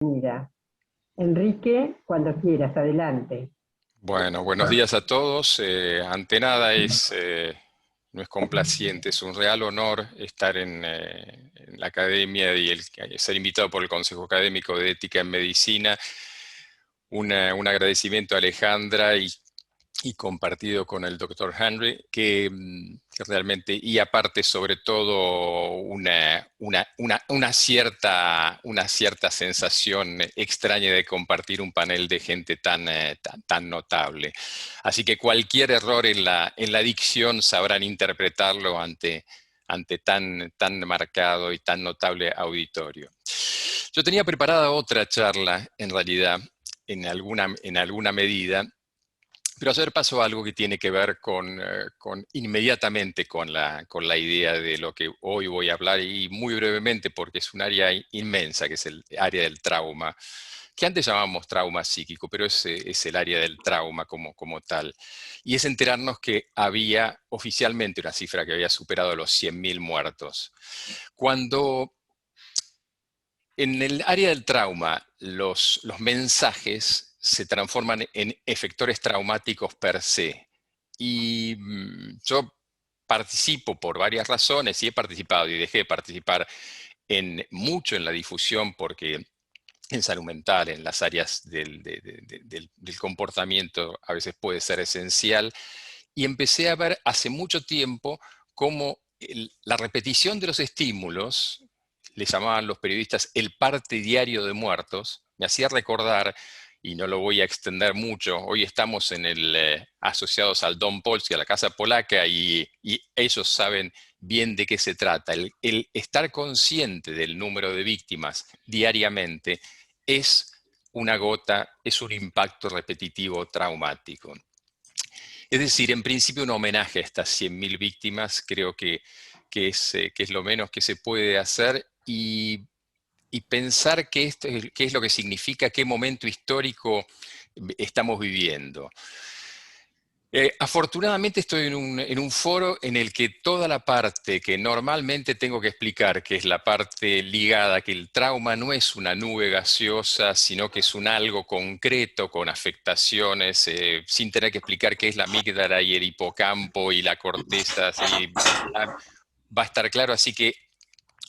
Mira, Enrique, cuando quieras, adelante. Bueno, buenos días a todos. Ante nada no es complaciente, es un real honor estar en la academia y ser invitado por el Consejo Académico de Ética en Medicina. Un agradecimiento a Alejandra y compartido con el doctor Henry, que realmente, y aparte sobre todo una cierta sensación extraña de compartir un panel de gente tan notable. Así que cualquier error en la dicción sabrán interpretarlo ante tan marcado y tan notable auditorio. Yo tenía preparada otra charla, en realidad, en alguna medida, pero hacer paso a algo que tiene que ver inmediatamente con la idea de lo que hoy voy a hablar, y muy brevemente porque es un área inmensa, que es el área del trauma, que antes llamábamos trauma psíquico, pero es el área del trauma como tal. Y es enterarnos que había oficialmente una cifra que había superado los 100.000 muertos. Cuando en el área del trauma los mensajes se transforman en efectores traumáticos per se. Y yo participo por varias razones, y he participado y dejé de participar mucho en la difusión, porque en salud mental, en las áreas del comportamiento, a veces puede ser esencial. Y empecé a ver hace mucho tiempo cómo la repetición de los estímulos, le llamaban los periodistas el parte diario de muertos, me hacía recordar, y no lo voy a extender mucho, hoy estamos asociados al Don Polski, a la Casa Polaca, y ellos saben bien de qué se trata. El estar consciente del número de víctimas diariamente es una gota, es un impacto repetitivo traumático. Es decir, en principio un homenaje a estas 100.000 víctimas, creo que es lo menos que se puede hacer, y pensar qué es lo que significa, qué momento histórico estamos viviendo. Afortunadamente estoy en un foro en el que toda la parte que normalmente tengo que explicar, que es la parte ligada, que el trauma no es una nube gaseosa, sino que es un algo concreto con afectaciones, sin tener que explicar qué es la amígdala y el hipocampo y la corteza, así, va a estar claro, así que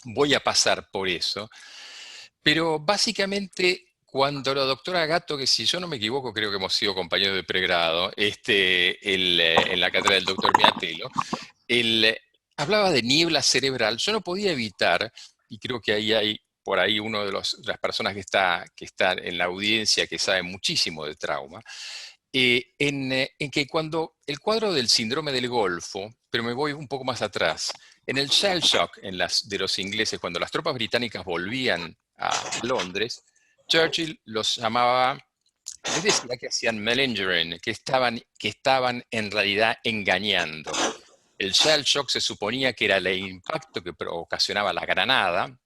voy a pasar por eso. Pero básicamente, cuando la doctora Gatto, que si yo no me equivoco, creo que hemos sido compañeros de pregrado, en la cátedra del doctor Miatelo, él hablaba de niebla cerebral, yo no podía evitar, y creo que ahí hay por ahí uno de las personas que está en la audiencia, que sabe muchísimo de trauma, en que cuando el cuadro del síndrome del Golfo, pero me voy un poco más atrás, en el shell shock de los ingleses, cuando las tropas británicas volvían a Londres, Churchill los llamaba, les decía que hacían malingering, que estaban en realidad engañando. El shell shock se suponía que era el impacto que ocasionaba la granada,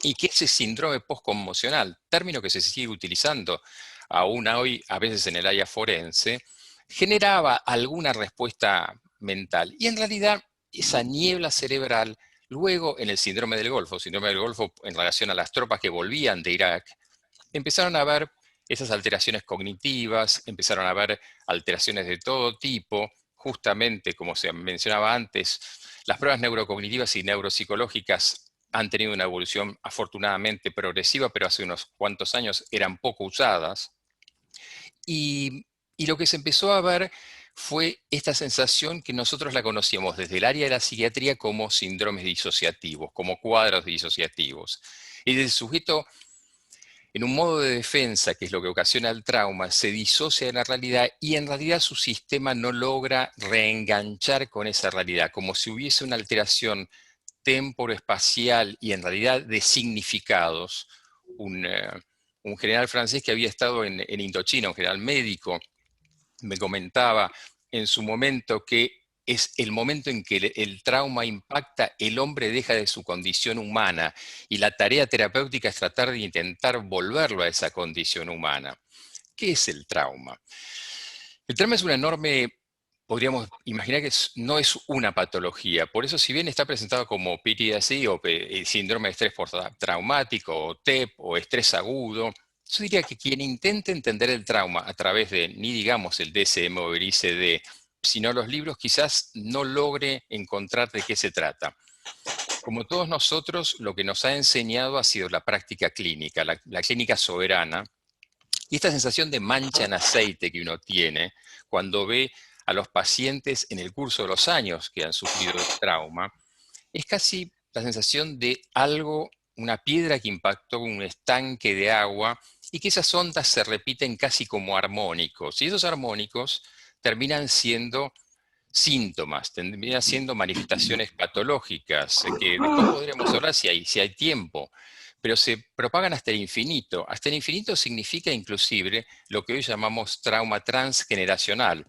y que ese síndrome postconmocional, término que se sigue utilizando aún hoy, a veces en el área forense, generaba alguna respuesta mental. Y en realidad, esa niebla cerebral, luego en el síndrome del Golfo en relación a las tropas que volvían de Irak, empezaron a ver esas alteraciones cognitivas, empezaron a ver alteraciones de todo tipo, justamente como se mencionaba antes, las pruebas neurocognitivas y neuropsicológicas han tenido una evolución afortunadamente progresiva, pero hace unos cuantos años eran poco usadas. Y lo que se empezó a ver fue esta sensación que nosotros la conocíamos desde el área de la psiquiatría como síndromes disociativos, como cuadros disociativos. Y el sujeto, en un modo de defensa, que es lo que ocasiona el trauma, se disocia de la realidad, y en realidad su sistema no logra reenganchar con esa realidad, como si hubiese una alteración temporoespacial y en realidad de significados. Un general francés que había estado en Indochina, un general médico, me comentaba en su momento que es el momento en que el trauma impacta, el hombre deja de su condición humana, y la tarea terapéutica es tratar de intentar volverlo a esa condición humana. ¿Qué es el trauma? El trauma es una enorme podríamos imaginar que no es una patología. Por eso, si bien está presentado como PTSD o síndrome de estrés postraumático o TEP o estrés agudo, yo diría que quien intente entender el trauma a través de, ni digamos el DSM o el ICD, sino los libros, quizás no logre encontrar de qué se trata. Como todos nosotros, lo que nos ha enseñado ha sido la práctica clínica, la clínica soberana, y esta sensación de mancha en aceite que uno tiene cuando ve a los pacientes en el curso de los años que han sufrido el trauma, es casi la sensación de algo, una piedra que impactó un estanque de agua y que esas ondas se repiten casi como armónicos. Y esos armónicos terminan siendo síntomas, terminan siendo manifestaciones patológicas, que después podremos hablar si hay tiempo, pero se propagan hasta el infinito. Hasta el infinito significa inclusive lo que hoy llamamos trauma transgeneracional.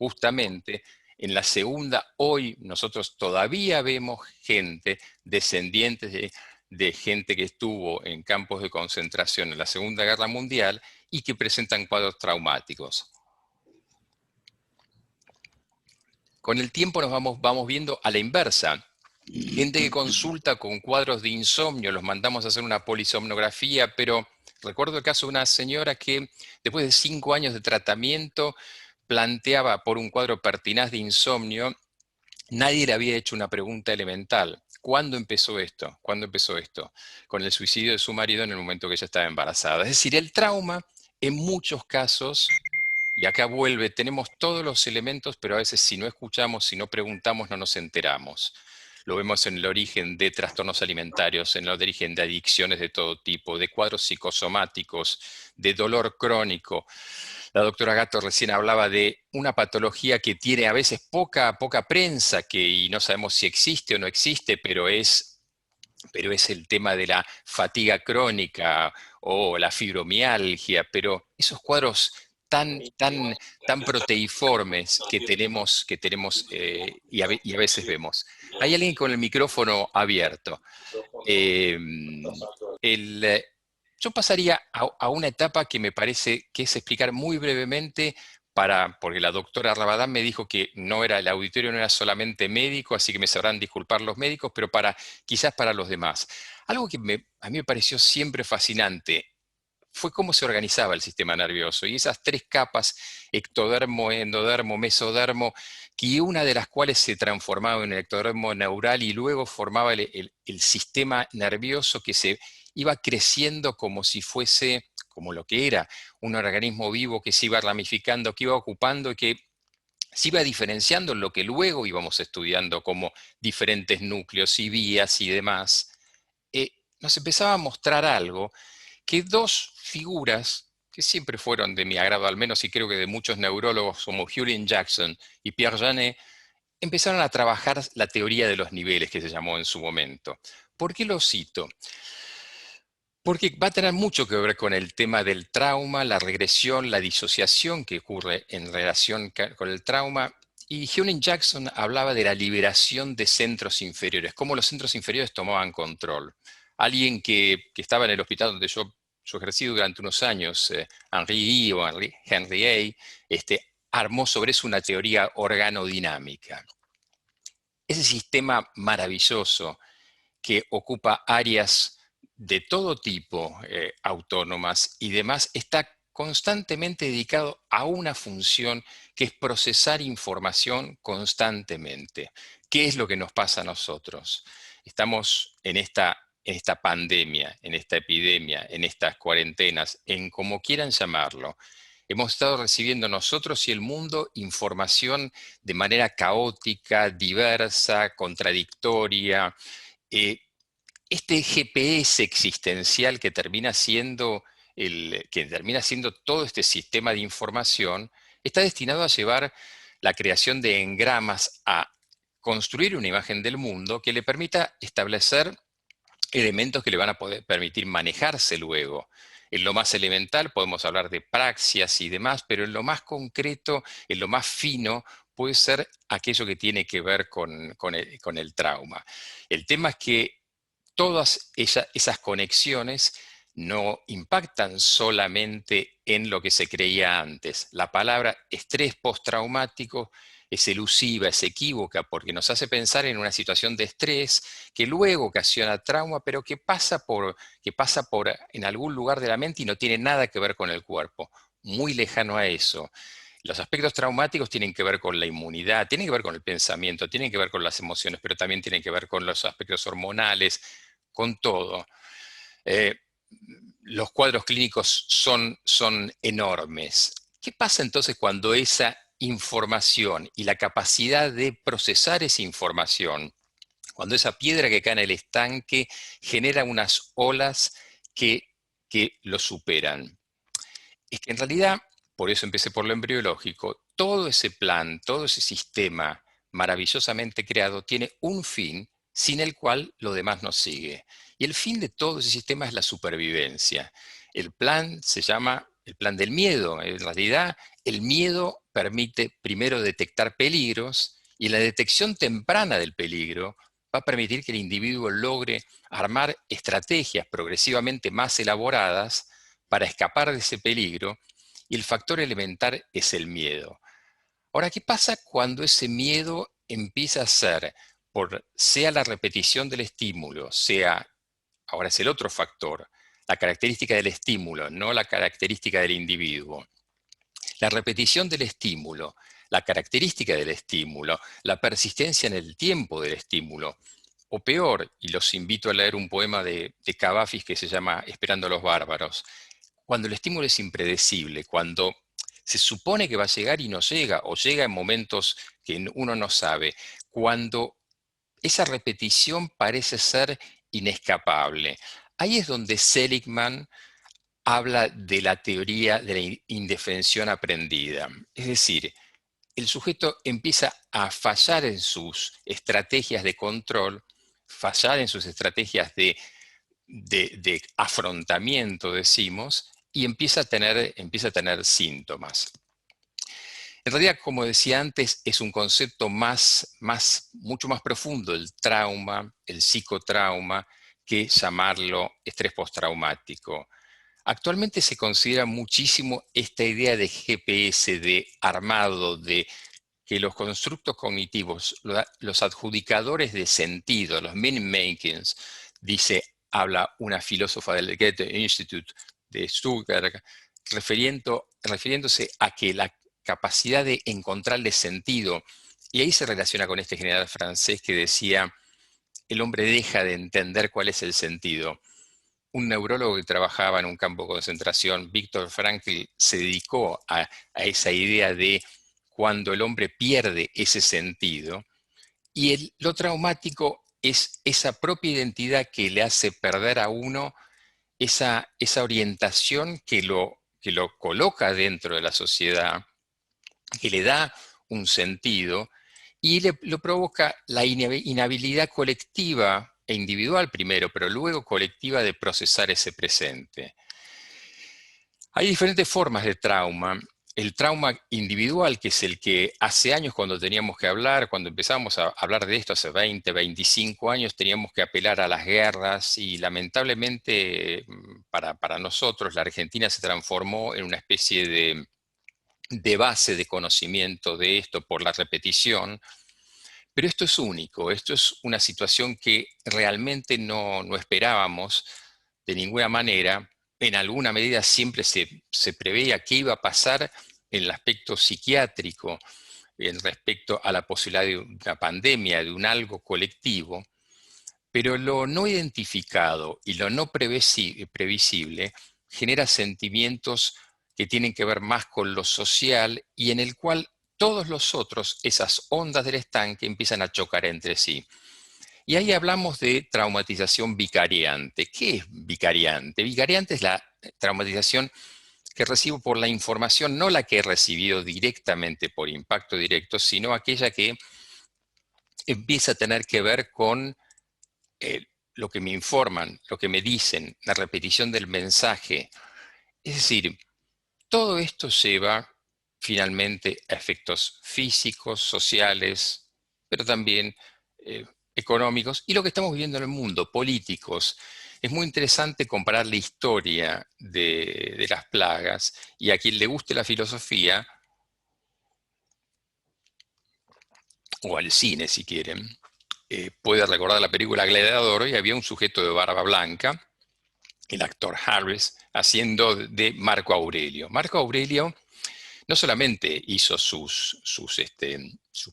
Justamente en la segunda, hoy nosotros todavía vemos gente, descendientes de gente que estuvo en campos de concentración en la Segunda Guerra Mundial y que presentan cuadros traumáticos. Con el tiempo nos vamos viendo a la inversa. Gente que consulta con cuadros de insomnio, los mandamos a hacer una polisomnografía, pero recuerdo el caso de una señora que después de 5 años de tratamiento planteaba por un cuadro pertinaz de insomnio, nadie le había hecho una pregunta elemental. ¿Cuándo empezó esto? ¿Cuándo empezó esto? Con el suicidio de su marido en el momento que ella estaba embarazada. Es decir, el trauma en muchos casos, y acá vuelve, tenemos todos los elementos, pero a veces si no escuchamos, si no preguntamos, no nos enteramos. Lo vemos en el origen de trastornos alimentarios, en el origen de adicciones de todo tipo, de cuadros psicosomáticos, de dolor crónico. La doctora Gatto recién hablaba de una patología que tiene a veces poca prensa, y no sabemos si existe o no existe, pero es el tema de la fatiga crónica o la fibromialgia, pero esos cuadros tan proteiformes que tenemos y a veces vemos. Hay alguien con el micrófono abierto. Eh, el, yo pasaría a una etapa que me parece que es explicar muy brevemente, porque la doctora Rabadán me dijo que el auditorio no era solamente médico, así que me sabrán disculpar los médicos, pero quizás para los demás. Algo que a mí me pareció siempre fascinante fue cómo se organizaba el sistema nervioso y esas 3 capas, ectodermo, endodermo, mesodermo, que una de las cuales se transformaba en el ectodermo neural y luego formaba el sistema nervioso que se iba creciendo como si fuese, como lo que era, un organismo vivo que se iba ramificando, que iba ocupando y que se iba diferenciando en lo que luego íbamos estudiando como diferentes núcleos y vías y demás. Nos empezaba a mostrar algo que 2 figuras que siempre fueron de mi agrado, al menos y creo que de muchos neurólogos como Julian Jackson y Pierre Janet, empezaron a trabajar la teoría de los niveles que se llamó en su momento. ¿Por qué lo cito? Porque va a tener mucho que ver con el tema del trauma, la regresión, la disociación que ocurre en relación con el trauma. Y Julian Jackson hablaba de la liberación de centros inferiores, cómo los centros inferiores tomaban control. Alguien que estaba en el hospital donde yo ejercí durante unos años, Henry E. o Henry A., armó sobre eso una teoría organodinámica. Ese sistema maravilloso que ocupa áreas de todo tipo, autónomas y demás, está constantemente dedicado a una función que es procesar información constantemente. ¿Qué es lo que nos pasa a nosotros? Estamos en esta pandemia, en esta epidemia, en estas cuarentenas, en como quieran llamarlo. Hemos estado recibiendo nosotros y el mundo información de manera caótica, diversa, contradictoria. Este GPS existencial que termina siendo todo este sistema de información, está destinado a llevar la creación de engramas a construir una imagen del mundo que le permita establecer elementos que le van a poder permitir manejarse luego. En lo más elemental podemos hablar de praxias y demás, pero en lo más concreto, en lo más fino, puede ser aquello que tiene que ver con el trauma. El tema es que todas esas conexiones no impactan solamente en lo que se creía antes. La palabra estrés postraumático es elusiva, es equívoca, porque nos hace pensar en una situación de estrés que luego ocasiona trauma, pero que pasa por en algún lugar de la mente y no tiene nada que ver con el cuerpo, muy lejano a eso. Los aspectos traumáticos tienen que ver con la inmunidad, tienen que ver con el pensamiento, tienen que ver con las emociones, pero también tienen que ver con los aspectos hormonales, con todo. Eh, los cuadros clínicos son enormes. ¿Qué pasa entonces cuando esa información y la capacidad de procesar esa información, cuando esa piedra que cae en el estanque genera unas olas que lo superan? Es que en realidad, por eso empecé por lo embriológico, todo ese plan, todo ese sistema maravillosamente creado tiene un fin sin el cual lo demás no sigue. Y el fin de todo ese sistema es la supervivencia. El plan se llama el plan del miedo. En realidad, el miedo permite primero detectar peligros y la detección temprana del peligro va a permitir que el individuo logre armar estrategias progresivamente más elaboradas para escapar de ese peligro, y el factor elemental es el miedo. Ahora, ¿qué pasa cuando ese miedo empieza a ser, sea la repetición del estímulo, ahora es el otro factor, la característica del estímulo, no la característica del individuo? La repetición del estímulo, la característica del estímulo, la persistencia en el tiempo del estímulo, o peor, y los invito a leer un poema de Cavafis que se llama Esperando a los bárbaros, cuando el estímulo es impredecible, cuando se supone que va a llegar y no llega, o llega en momentos que uno no sabe, cuando esa repetición parece ser inescapable. Ahí es donde Seligman habla de la teoría de la indefensión aprendida. Es decir, el sujeto empieza a fallar en sus estrategias de control, fallar en sus estrategias de afrontamiento, decimos, y empieza a tener síntomas. En realidad, como decía antes, es un concepto mucho más profundo el trauma, el psicotrauma, que llamarlo estrés postraumático. Actualmente se considera muchísimo esta idea de GPS, de armado, de que los constructos cognitivos, los adjudicadores de sentido, los meaning-makings, habla una filósofa del Goethe Institute de Stuttgart, refiriéndose a que la capacidad de encontrarle sentido, y ahí se relaciona con este general francés que decía, el hombre deja de entender cuál es el sentido. Un neurólogo que trabajaba en un campo de concentración, Viktor Frankl, se dedicó a esa idea de cuando el hombre pierde ese sentido, y lo traumático es esa propia identidad que le hace perder a uno esa orientación que lo coloca dentro de la sociedad, que le da un sentido y lo provoca la inhabilidad colectiva e individual primero, pero luego colectiva de procesar ese presente. Hay diferentes formas de trauma. El trauma individual, que es el que hace años cuando teníamos que hablar, cuando empezamos a hablar de esto hace 20, 25 años, teníamos que apelar a las guerras y lamentablemente para nosotros la Argentina se transformó en una especie de base de conocimiento de esto por la repetición, pero esto es único, esto es una situación que realmente no esperábamos de ninguna manera. En alguna medida siempre se preveía qué iba a pasar en el aspecto psiquiátrico, en respecto a la posibilidad de una pandemia, de un algo colectivo, pero lo no identificado y lo no previsible genera sentimientos que tienen que ver más con lo social y en el cual todos los otros, esas ondas del estanque, empiezan a chocar entre sí. Y ahí hablamos de traumatización vicariante. ¿Qué es vicariante? Vicariante es la traumatización que recibo por la información, no la que he recibido directamente por impacto directo, sino aquella que empieza a tener que ver con lo que me informan, lo que me dicen, la repetición del mensaje. Es decir, todo esto lleva finalmente a efectos físicos, sociales, pero también económicos, y lo que estamos viviendo en el mundo, políticos. es muy interesante comparar la historia de las plagas, y a quien le guste la filosofía, o al cine si quieren, puede recordar la película Gladiador, y había un sujeto de barba blanca, el actor Harris, haciendo de Marco Aurelio. Marco Aurelio no solamente hizo sus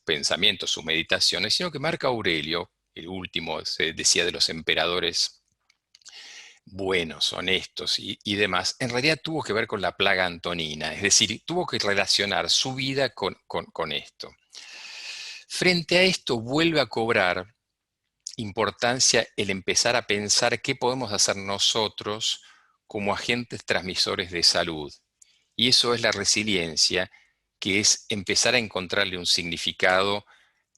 pensamientos, sus meditaciones, sino que Marco Aurelio, el último, se decía, de los emperadores buenos, honestos y demás, en realidad tuvo que ver con la plaga antonina, es decir, tuvo que relacionar su vida con esto. Frente a esto vuelve a cobrar importancia el empezar a pensar qué podemos hacer nosotros como agentes transmisores de salud. Y eso es la resiliencia, que es empezar a encontrarle un significado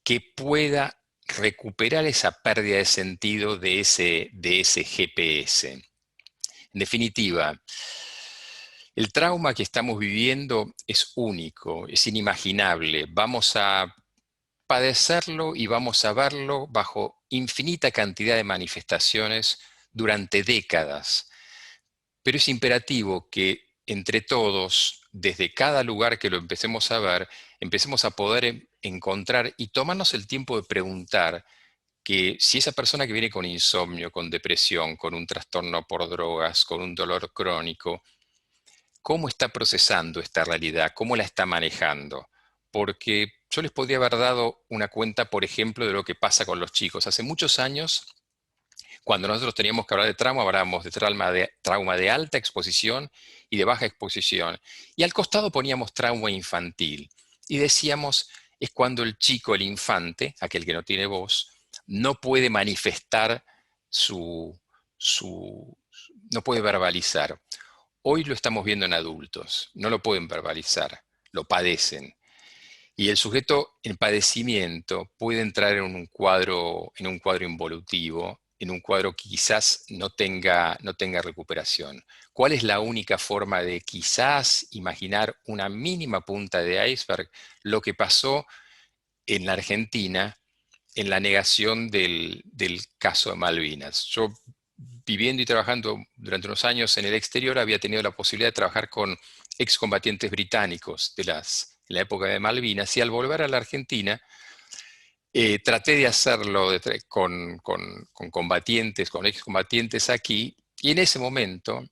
que pueda recuperar esa pérdida de sentido de ese GPS. En definitiva, el trauma que estamos viviendo es único, es inimaginable. Vamos a padecerlo y vamos a verlo bajo infinita cantidad de manifestaciones durante décadas. Pero es imperativo que entre todos, desde cada lugar que lo empecemos a ver, empecemos a poder encontrar y tomarnos el tiempo de preguntar que si esa persona que viene con insomnio, con depresión, con un trastorno por drogas, con un dolor crónico, ¿cómo está procesando esta realidad? ¿Cómo la está manejando? Porque yo les podría haber dado una cuenta, por ejemplo, de lo que pasa con los chicos. Hace muchos años, cuando nosotros teníamos que hablar de trauma, hablábamos de trauma de alta exposición y de baja exposición. Y al costado poníamos trauma infantil. Y decíamos, es cuando el chico, el infante, aquel que no tiene voz, no puede manifestar no puede verbalizar. Hoy lo estamos viendo en adultos, no lo pueden verbalizar, lo padecen. Y el sujeto en padecimiento puede entrar en un cuadro involutivo, en un cuadro que quizás no tenga recuperación. ¿Cuál es la única forma de quizás imaginar una mínima punta de iceberg? Lo que pasó en la Argentina en la negación del caso de Malvinas. Yo, viviendo y trabajando durante unos años en el exterior, había tenido la posibilidad de trabajar con excombatientes británicos en la época de Malvinas, y al volver a la Argentina, traté de hacerlo con combatientes, con excombatientes aquí, y en ese momento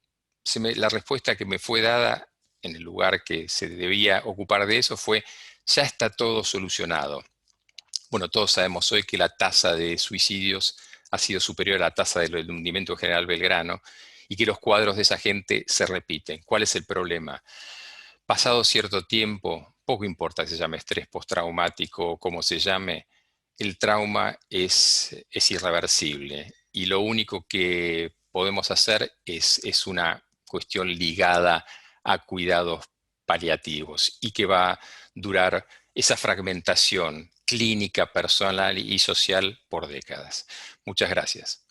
la respuesta que me fue dada en el lugar que se debía ocupar de eso fue: ya está todo solucionado. Bueno, todos sabemos hoy que la tasa de suicidios ha sido superior a la tasa del hundimiento de General Belgrano, y que los cuadros de esa gente se repiten. ¿Cuál es el problema? Pasado cierto tiempo, poco importa que se llame estrés postraumático o cómo se llame, el trauma es irreversible, y lo único que podemos hacer es una cuestión ligada a cuidados paliativos, y que va a durar esa fragmentación clínica, personal y social por décadas. Muchas gracias.